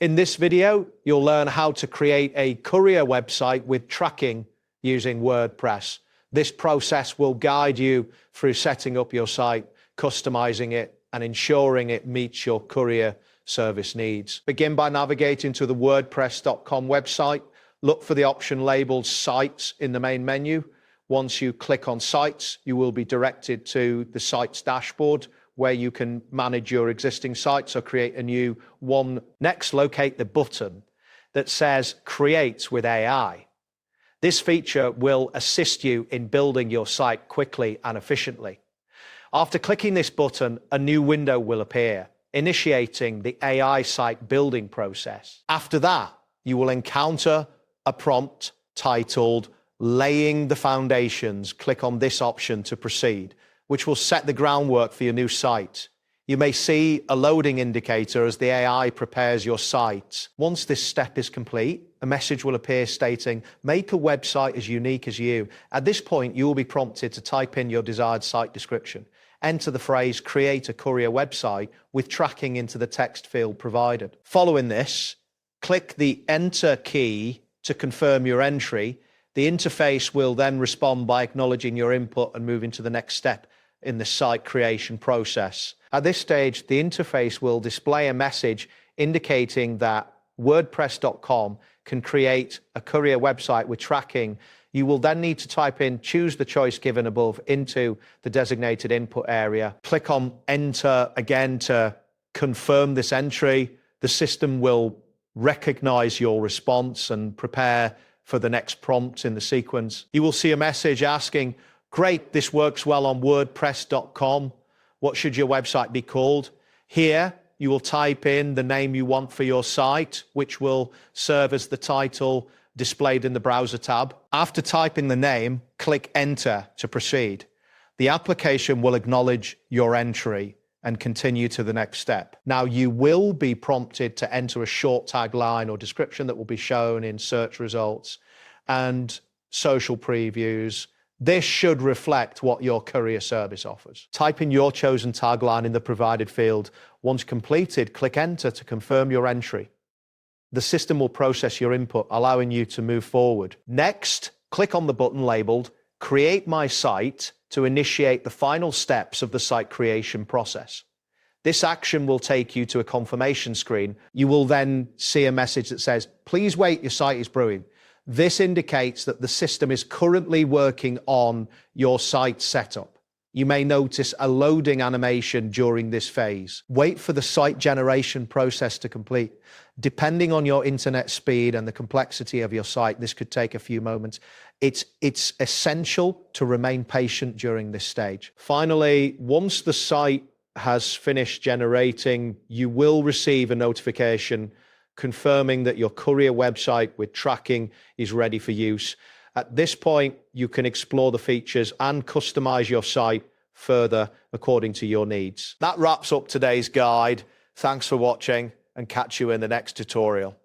In this video, you'll learn how to create a courier website with tracking using WordPress. This process will guide you through setting up your site, customizing it, and ensuring it meets your courier service needs. Begin by navigating to the WordPress.com website. Look for the option labeled Sites in the main menu. Once you click on Sites, you will be directed to the Sites dashboard, where you can manage your existing sites or create a new one. Next, locate the button that says Create with AI. This feature will assist you in building your site quickly and efficiently. After clicking this button, a new window will appear, initiating the AI site building process. After that, you will encounter a prompt titled Laying the Foundations. Click on this option to proceed, which will set the groundwork for your new site. You may see a loading indicator as the AI prepares your site. Once this step is complete, a message will appear stating, make a website as unique as you. At this point, you will be prompted to type in your desired site description. Enter the phrase, create a courier website with tracking into the text field provided. Following this, click the Enter key to confirm your entry. The interface will then respond by acknowledging your input and moving to the next step in the site creation process. At this stage, the interface will display a message indicating that WordPress.com can create a courier website with tracking. You will then need to type in, choose the choice given above into the designated input area. Click on Enter again to confirm this entry. The system will recognize your response and prepare for the next prompt in the sequence. You will see a message asking, great, this works well on WordPress.com. What should your website be called? Here, you will type in the name you want for your site, which will serve as the title displayed in the browser tab. After typing the name, click Enter to proceed. The application will acknowledge your entry and continue to the next step. Now, you will be prompted to enter a short tagline or description that will be shown in search results and social previews. This should reflect what your courier service offers. Type in your chosen tagline in the provided field. Once completed, click Enter to confirm your entry. The system will process your input, allowing you to move forward. Next, click on the button labeled Create My Site to initiate the final steps of the site creation process. This action will take you to a confirmation screen. You will then see a message that says, please wait, your site is brewing. This indicates that the system is currently working on your site setup. You may notice a loading animation during this phase. Wait for the site generation process to complete. Depending on your internet speed and the complexity of your site, this could take a few moments. It's essential to remain patient during this stage. Finally, once the site has finished generating, you will receive a notification confirming that your courier website with tracking is ready for use. At this point, you can explore the features and customize your site further according to your needs. That wraps up today's guide. Thanks for watching and catch you in the next tutorial.